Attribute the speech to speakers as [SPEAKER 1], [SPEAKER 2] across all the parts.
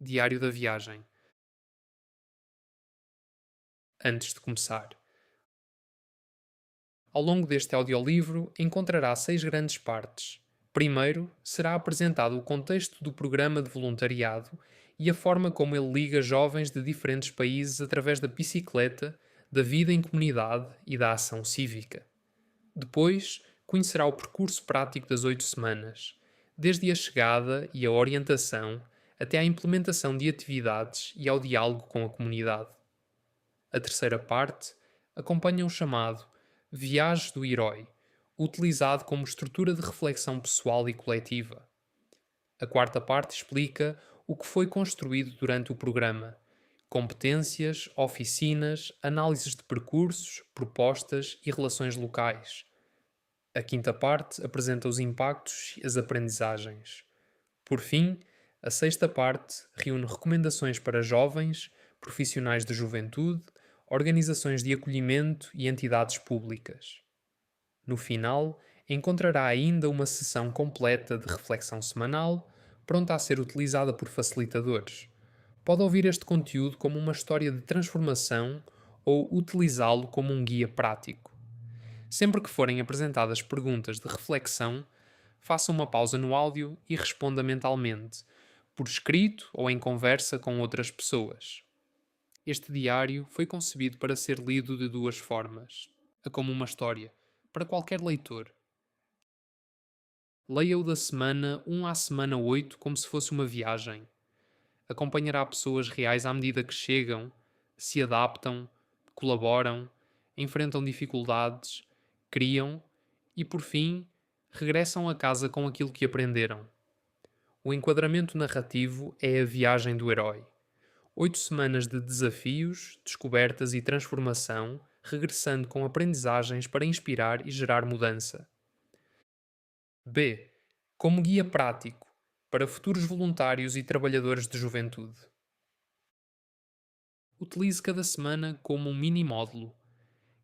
[SPEAKER 1] Diário da viagem. Antes de começar. Ao longo deste audiolivro encontrará 6 grandes partes. Primeiro, será apresentado o contexto do programa de voluntariado e a forma como ele liga jovens de diferentes países através da bicicleta, da vida em comunidade e da ação cívica. Depois, conhecerá o percurso prático das 8 semanas, desde a chegada e a orientação até à implementação de atividades e ao diálogo com a comunidade. A terceira parte acompanha o chamado Viagem do Herói, utilizado como estrutura de reflexão pessoal e coletiva. A quarta parte explica o que foi construído durante o programa: competências, oficinas, análises de percursos, propostas e relações locais. A quinta parte apresenta os impactos e as aprendizagens. Por fim, a sexta parte reúne recomendações para jovens, profissionais de juventude, organizações de acolhimento e entidades públicas. No final, encontrará ainda uma sessão completa de reflexão semanal, pronta a ser utilizada por facilitadores. Pode ouvir este conteúdo como uma história de transformação ou utilizá-lo como um guia prático. Sempre que forem apresentadas perguntas de reflexão, faça uma pausa no áudio e responda mentalmente, por escrito ou em conversa com outras pessoas. Este diário foi concebido para ser lido de duas formas, como uma história, para qualquer leitor. Leia-o da semana 1 à semana 8 como se fosse uma viagem. Acompanhará pessoas reais à medida que chegam, se adaptam, colaboram, enfrentam dificuldades, criam e, por fim, regressam a casa com aquilo que aprenderam. O enquadramento narrativo é a viagem do herói. 8 semanas de desafios, descobertas e transformação, regressando com aprendizagens para inspirar e gerar mudança. B. Como guia prático para futuros voluntários e trabalhadores de juventude. Utilize cada semana como um mini módulo.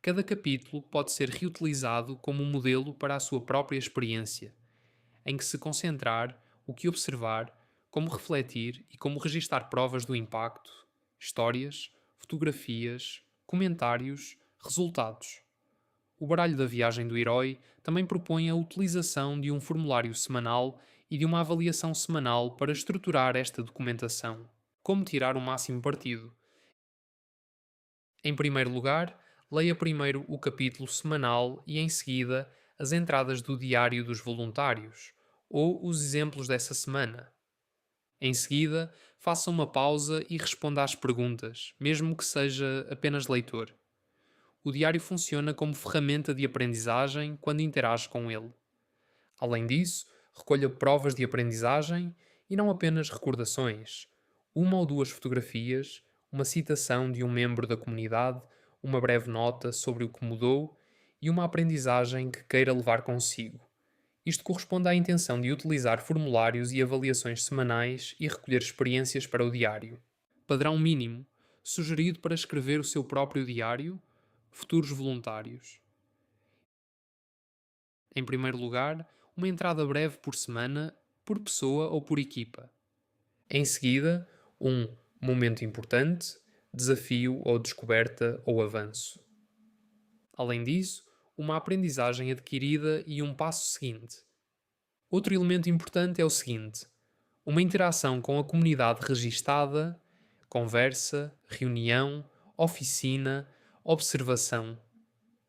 [SPEAKER 1] Cada capítulo pode ser reutilizado como um modelo para a sua própria experiência, em que se concentrar o que observar, como refletir e como registar provas do impacto, histórias, fotografias, comentários, resultados. O baralho da viagem do herói também propõe a utilização de um formulário semanal e de uma avaliação semanal para estruturar esta documentação. Como tirar o máximo partido? Em primeiro lugar, leia primeiro o capítulo semanal e, em seguida, as entradas do diário dos voluntários, ou os exemplos dessa semana. Em seguida, faça uma pausa e responda às perguntas, mesmo que seja apenas leitor. O diário funciona como ferramenta de aprendizagem quando interage com ele. Além disso, recolha provas de aprendizagem e não apenas recordações. Uma ou duas fotografias, uma citação de um membro da comunidade, uma breve nota sobre o que mudou e uma aprendizagem que queira levar consigo. Isto corresponde à intenção de utilizar formulários e avaliações semanais e recolher experiências para o diário. Padrão mínimo, sugerido para escrever o seu próprio diário, futuros voluntários. Em primeiro lugar, uma entrada breve por semana, por pessoa ou por equipa. Em seguida, um momento importante, desafio ou descoberta ou avanço. Além disso, uma aprendizagem adquirida e um passo seguinte. Outro elemento importante é o seguinte: uma interação com a comunidade registada, conversa, reunião, oficina, observação.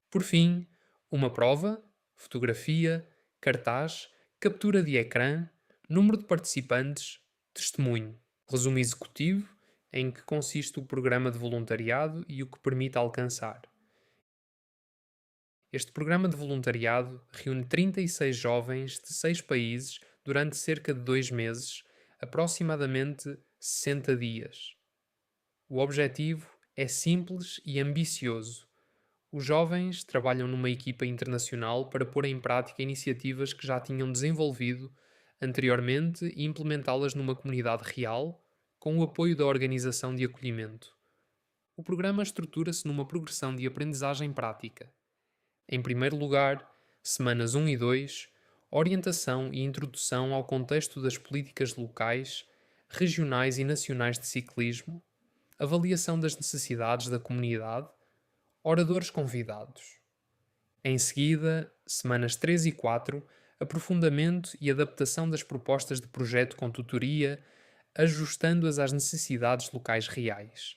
[SPEAKER 1] Por fim, uma prova, fotografia, cartaz, captura de ecrã, número de participantes, testemunho, resumo executivo, em que consiste o programa de voluntariado e o que permite alcançar. Este programa de voluntariado reúne 36 jovens de 6 países durante cerca de 2 meses, aproximadamente 60 dias. O objetivo é simples e ambicioso. Os jovens trabalham numa equipa internacional para pôr em prática iniciativas que já tinham desenvolvido anteriormente e implementá-las numa comunidade real, com o apoio da organização de acolhimento. O programa estrutura-se numa progressão de aprendizagem prática. Em primeiro lugar, semanas 1 e 2, orientação e introdução ao contexto das políticas locais, regionais e nacionais de ciclismo, avaliação das necessidades da comunidade, oradores convidados. Em seguida, semanas 3 e 4, aprofundamento e adaptação das propostas de projeto com tutoria, ajustando-as às necessidades locais reais.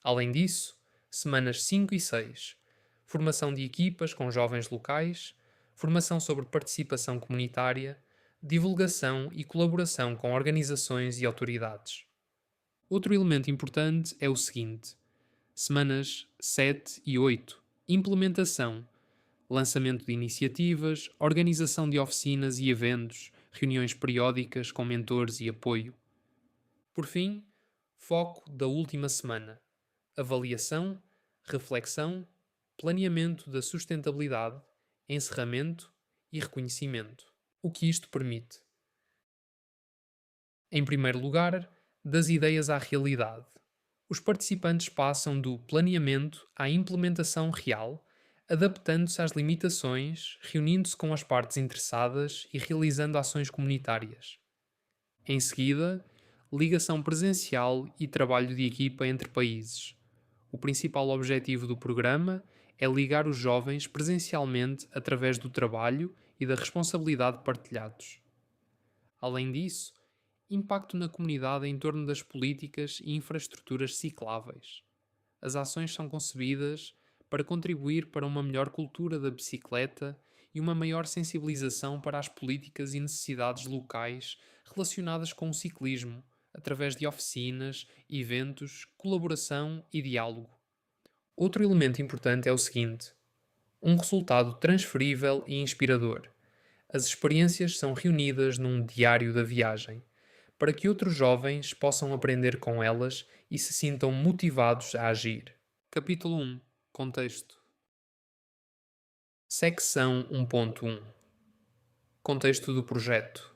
[SPEAKER 1] Além disso, semanas 5 e 6, formação de equipas com jovens locais, formação sobre participação comunitária, divulgação e colaboração com organizações e autoridades. Outro elemento importante é o seguinte: semanas 7 e 8, implementação, lançamento de iniciativas, organização de oficinas e eventos, reuniões periódicas com mentores e apoio. Por fim, foco da última semana: avaliação, reflexão, planeamento da sustentabilidade, encerramento e reconhecimento. O que isto permite? Em primeiro lugar, das ideias à realidade. Os participantes passam do planeamento à implementação real, adaptando-se às limitações, reunindo-se com as partes interessadas e realizando ações comunitárias. Em seguida, ligação presencial e trabalho de equipa entre países. O principal objetivo do programa é ligar os jovens presencialmente através do trabalho e da responsabilidade partilhados. Além disso, impacto na comunidade em torno das políticas e infraestruturas cicláveis. As ações são concebidas para contribuir para uma melhor cultura da bicicleta e uma maior sensibilização para as políticas e necessidades locais relacionadas com o ciclismo, através de oficinas, eventos, colaboração e diálogo. Outro elemento importante é o seguinte: um resultado transferível e inspirador. As experiências são reunidas num diário da viagem, para que outros jovens possam aprender com elas e se sintam motivados a agir. Capítulo 1. Contexto. Secção 1.1. Contexto do projeto.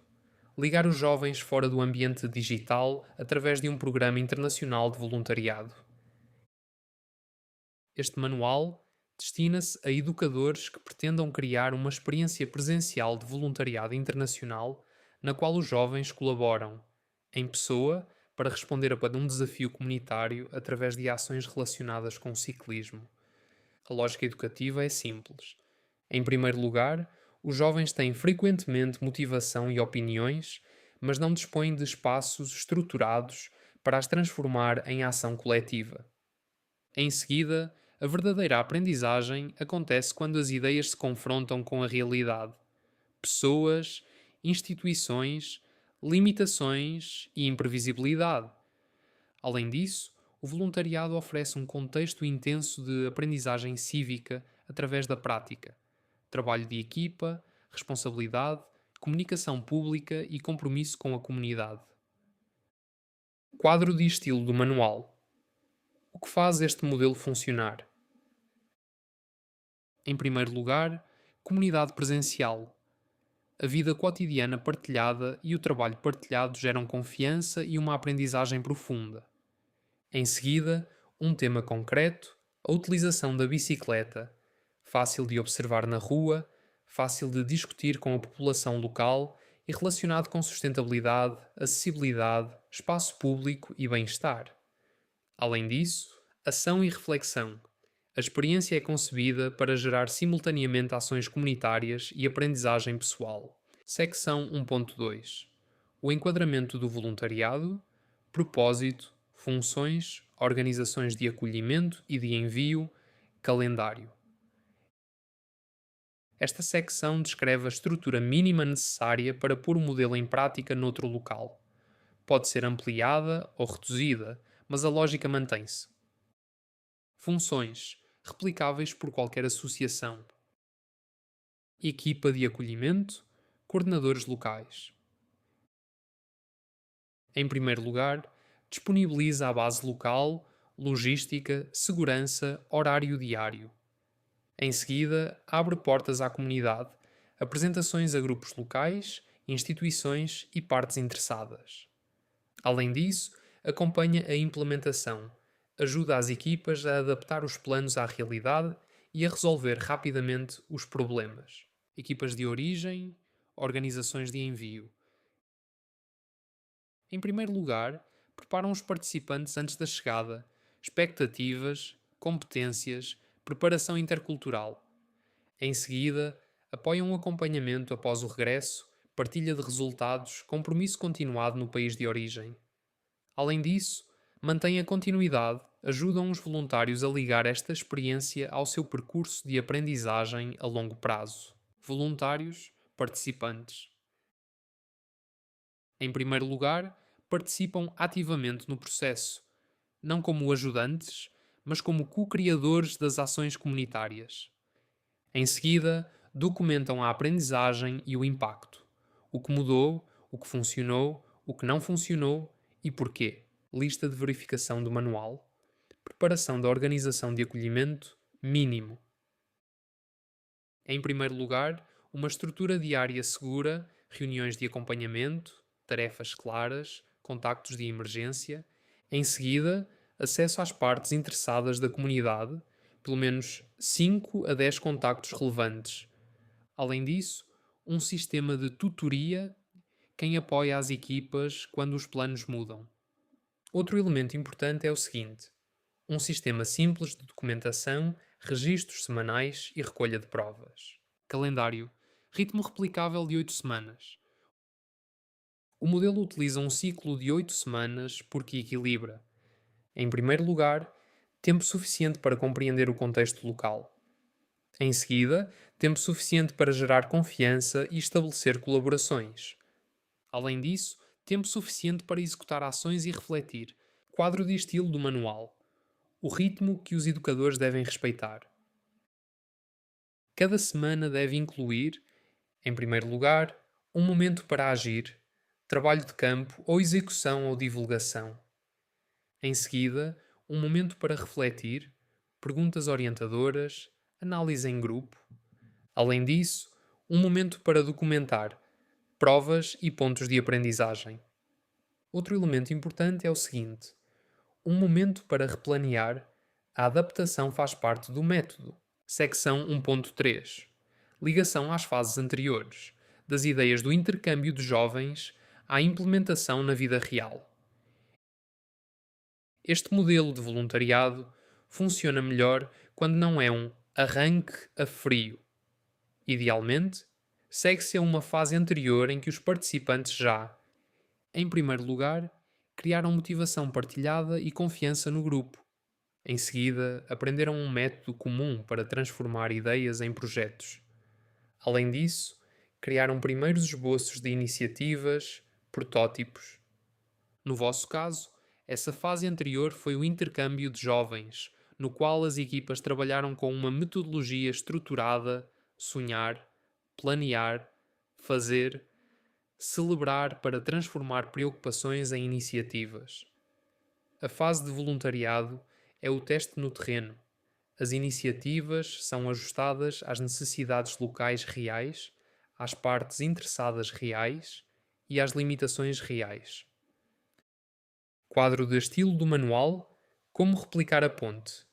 [SPEAKER 1] Ligar os jovens fora do ambiente digital através de um programa internacional de voluntariado. Este manual destina-se a educadores que pretendam criar uma experiência presencial de voluntariado internacional na qual os jovens colaboram, em pessoa, para responder a um desafio comunitário através de ações relacionadas com o ciclismo. A lógica educativa é simples. Em primeiro lugar, os jovens têm frequentemente motivação e opiniões, mas não dispõem de espaços estruturados para as transformar em ação coletiva. Em seguida, a verdadeira aprendizagem acontece quando as ideias se confrontam com a realidade. Pessoas, instituições, limitações e imprevisibilidade. Além disso, o voluntariado oferece um contexto intenso de aprendizagem cívica através da prática, trabalho de equipa, responsabilidade, comunicação pública e compromisso com a comunidade. Quadro de estilo do manual. O que faz este modelo funcionar? Em primeiro lugar, comunidade presencial. A vida cotidiana partilhada e o trabalho partilhado geram confiança e uma aprendizagem profunda. Em seguida, um tema concreto, a utilização da bicicleta, fácil de observar na rua, fácil de discutir com a população local e relacionado com sustentabilidade, acessibilidade, espaço público e bem-estar. Além disso, ação e reflexão. A experiência é concebida para gerar simultaneamente ações comunitárias e aprendizagem pessoal. Secção 1.2. O enquadramento do voluntariado, propósito, funções, organizações de acolhimento e de envio, calendário. Esta secção descreve a estrutura mínima necessária para pôr o modelo em prática noutro local. Pode ser ampliada ou reduzida, mas a lógica mantém-se. Funções, replicáveis por qualquer associação. Equipa de acolhimento, coordenadores locais. Em primeiro lugar, disponibiliza a base local, logística, segurança, horário diário. Em seguida, abre portas à comunidade, apresentações a grupos locais, instituições e partes interessadas. Além disso, acompanha a implementação, ajuda as equipas a adaptar os planos à realidade e a resolver rapidamente os problemas. Equipas de origem, organizações de envio. Em primeiro lugar, preparam os participantes antes da chegada, expectativas, competências, preparação intercultural. Em seguida, apoiam o acompanhamento após o regresso, partilha de resultados, compromisso continuado no país de origem. Além disso, mantêm a continuidade, ajudam os voluntários a ligar esta experiência ao seu percurso de aprendizagem a longo prazo. Voluntários, participantes. Em primeiro lugar, participam ativamente no processo, não como ajudantes, mas como co-criadores das ações comunitárias. Em seguida, documentam a aprendizagem e o impacto. O que mudou, o que funcionou, o que não funcionou e porquê. Lista de verificação do manual. Preparação da organização de acolhimento, mínimo. Em primeiro lugar, uma estrutura diária segura, reuniões de acompanhamento, tarefas claras, contactos de emergência. Em seguida, acesso às partes interessadas da comunidade, pelo menos 5 a 10 contactos relevantes. Além disso, um sistema de tutoria, quem apoia as equipas quando os planos mudam. Outro elemento importante é o seguinte: um sistema simples de documentação, registros semanais e recolha de provas. Calendário. Ritmo replicável de 8 semanas. O modelo utiliza um ciclo de 8 semanas porque equilibra, em primeiro lugar, tempo suficiente para compreender o contexto local. Em seguida, tempo suficiente para gerar confiança e estabelecer colaborações. Além disso, tempo suficiente para executar ações e refletir. Quadro de estilo do manual. O ritmo que os educadores devem respeitar. Cada semana deve incluir, em primeiro lugar, um momento para agir, trabalho de campo ou execução ou divulgação. Em seguida, um momento para refletir, perguntas orientadoras, análise em grupo. Além disso, um momento para documentar, provas e pontos de aprendizagem. Outro elemento importante é o seguinte: um momento para replanear, a adaptação faz parte do método. Secção 1.3. Ligação às fases anteriores, das ideias do intercâmbio de jovens à implementação na vida real. Este modelo de voluntariado funciona melhor quando não é um arranque a frio. Idealmente, segue-se a uma fase anterior em que os participantes já, em primeiro lugar, criaram motivação partilhada e confiança no grupo. Em seguida, aprenderam um método comum para transformar ideias em projetos. Além disso, criaram primeiros esboços de iniciativas, protótipos. No vosso caso, essa fase anterior foi o intercâmbio de jovens, no qual as equipas trabalharam com uma metodologia estruturada, sonhar, planear, fazer, celebrar para transformar preocupações em iniciativas. A fase de voluntariado é o teste no terreno. As iniciativas são ajustadas às necessidades locais reais, às partes interessadas reais e às limitações reais. Quadro de estilo do manual: como replicar a ponte.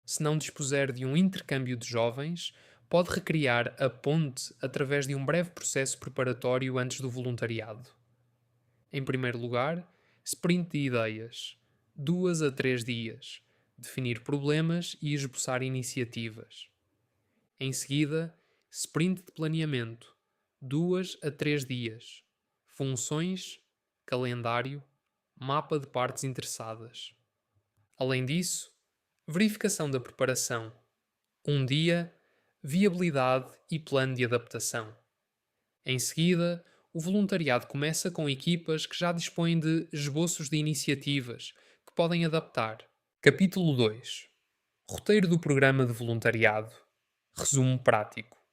[SPEAKER 1] Se não dispuser de um intercâmbio de jovens, pode recriar a ponte através de um breve processo preparatório antes do voluntariado. Em primeiro lugar, sprint de ideias, 2 a 3 dias, definir problemas e esboçar iniciativas. Em seguida, sprint de planeamento, 2 a 3 dias, funções, calendário, mapa de partes interessadas. Além disso, verificação da preparação, 1 dia, viabilidade e plano de adaptação. Em seguida, o voluntariado começa com equipas que já dispõem de esboços de iniciativas que podem adaptar. Capítulo 2. Roteiro do programa de voluntariado. Resumo prático.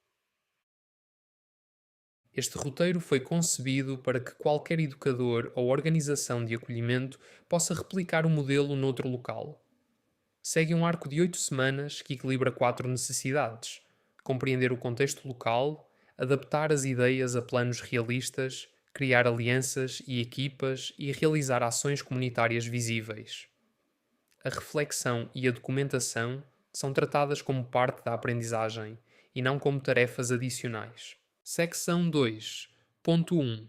[SPEAKER 1] Este roteiro foi concebido para que qualquer educador ou organização de acolhimento possa replicar o modelo noutro local. Segue um arco de 8 semanas que equilibra 4 necessidades: compreender o contexto local, adaptar as ideias a planos realistas, criar alianças e equipas e realizar ações comunitárias visíveis. A reflexão e a documentação são tratadas como parte da aprendizagem e não como tarefas adicionais. Secção 2.1.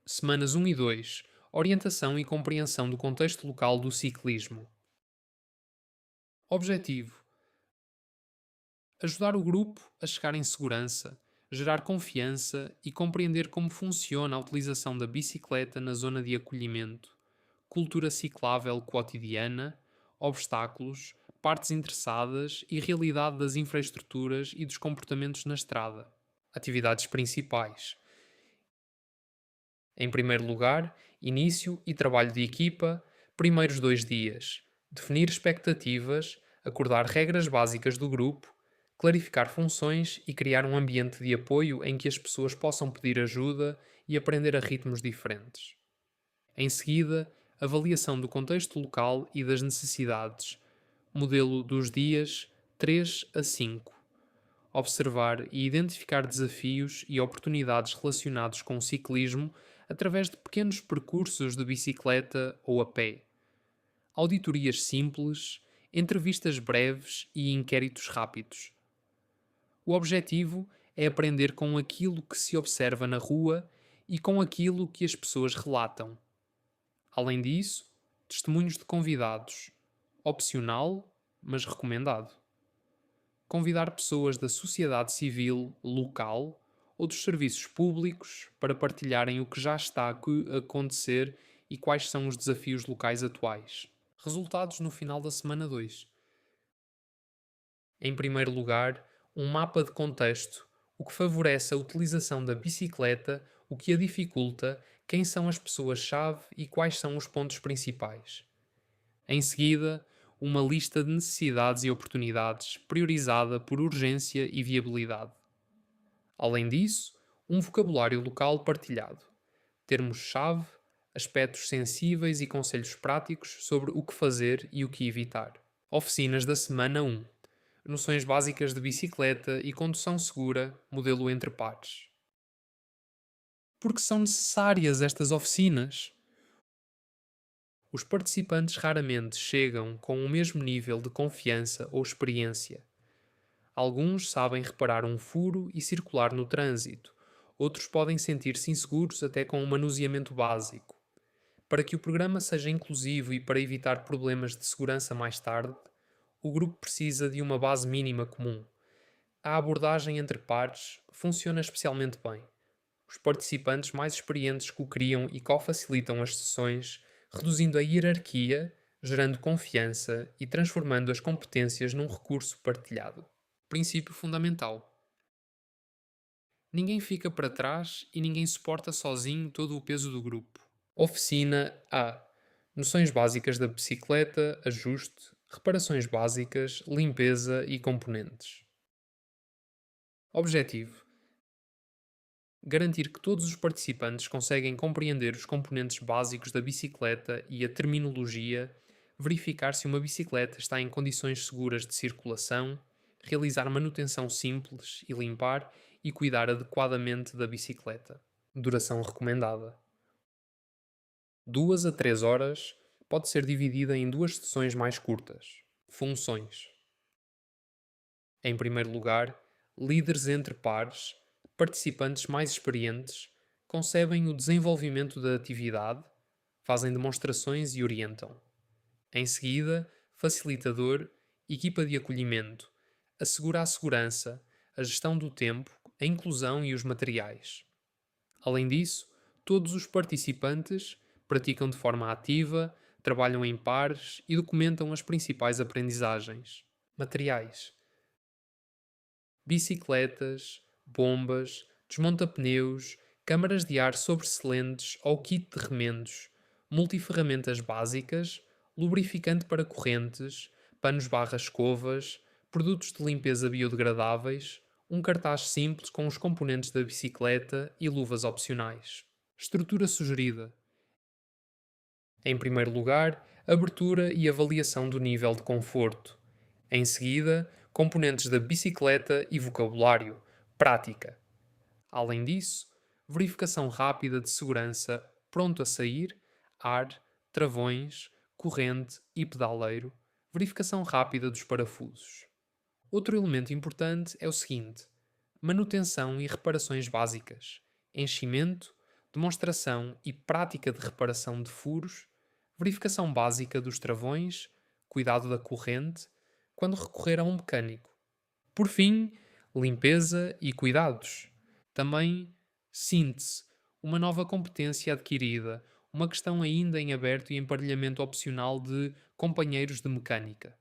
[SPEAKER 1] Semanas 1 e 2. Orientação e compreensão do contexto local do ciclismo. Objetivo: ajudar o grupo a chegar em segurança, gerar confiança e compreender como funciona a utilização da bicicleta na zona de acolhimento, cultura ciclável cotidiana, obstáculos, partes interessadas e realidade das infraestruturas e dos comportamentos na estrada. Atividades principais. Em primeiro lugar, início e trabalho de equipa, primeiros 2 dias. Definir expectativas, acordar regras básicas do grupo, clarificar funções e criar um ambiente de apoio em que as pessoas possam pedir ajuda e aprender a ritmos diferentes. Em seguida, avaliação do contexto local e das necessidades, modelo dos dias 3 a 5. Observar e identificar desafios e oportunidades relacionados com o ciclismo através de pequenos percursos de bicicleta ou a pé. Auditorias simples, entrevistas breves e inquéritos rápidos. O objetivo é aprender com aquilo que se observa na rua e com aquilo que as pessoas relatam. Além disso, testemunhos de convidados. Opcional, mas recomendado. Convidar pessoas da sociedade civil local ou dos serviços públicos para partilharem o que já está a acontecer e quais são os desafios locais atuais. Resultados no final da semana 2. Em primeiro lugar, um mapa de contexto, o que favorece a utilização da bicicleta, o que a dificulta, quem são as pessoas-chave e quais são os pontos principais. Em seguida, uma lista de necessidades e oportunidades priorizada por urgência e viabilidade. Além disso, um vocabulário local partilhado, termos-chave, aspectos sensíveis e conselhos práticos sobre o que fazer e o que evitar. Oficinas da semana 1. Noções básicas de bicicleta e condução segura, modelo entre pares. Por que são necessárias estas oficinas? Os participantes raramente chegam com o mesmo nível de confiança ou experiência. Alguns sabem reparar um furo e circular no trânsito, outros podem sentir-se inseguros até com um manuseamento básico. Para que o programa seja inclusivo e para evitar problemas de segurança mais tarde, o grupo precisa de uma base mínima comum. A abordagem entre pares funciona especialmente bem. Os participantes mais experientes co-criam e co-facilitam as sessões, reduzindo a hierarquia, gerando confiança e transformando as competências num recurso partilhado. Princípio fundamental: ninguém fica para trás e ninguém suporta sozinho todo o peso do grupo. Oficina A. Noções básicas da bicicleta, ajuste, reparações básicas, limpeza e componentes. Objetivo: garantir que todos os participantes conseguem compreender os componentes básicos da bicicleta e a terminologia, verificar se uma bicicleta está em condições seguras de circulação, realizar manutenção simples e limpar e cuidar adequadamente da bicicleta. Duração recomendada: 2 a 3 horas, pode ser dividida em 2 sessões mais curtas. Funções: em primeiro lugar, líderes entre pares, participantes mais experientes, concebem o desenvolvimento da atividade, fazem demonstrações e orientam. Em seguida, facilitador, equipa de acolhimento, assegura a segurança, a gestão do tempo, a inclusão e os materiais. Além disso, todos os participantes praticam de forma ativa, trabalham em pares e documentam as principais aprendizagens. Materiais: bicicletas, bombas, desmonta-pneus, câmaras de ar sobressalentes ou kit de remendos, multiferramentas básicas, lubrificante para correntes, panos/escovas, produtos de limpeza biodegradáveis, um cartaz simples com os componentes da bicicleta e luvas opcionais. Estrutura sugerida: em primeiro lugar, abertura e avaliação do nível de conforto. Em seguida, componentes da bicicleta e vocabulário, prática. Além disso, verificação rápida de segurança, pronto a sair, ar, travões, corrente e pedaleiro, verificação rápida dos parafusos. Outro elemento importante é o seguinte: manutenção e reparações básicas, enchimento, demonstração e prática de reparação de furos, verificação básica dos travões, cuidado da corrente, quando recorrer a um mecânico. Por fim, limpeza e cuidados. Também síntese, uma nova competência adquirida, uma questão ainda em aberto e emparelhamento opcional de companheiros de mecânica.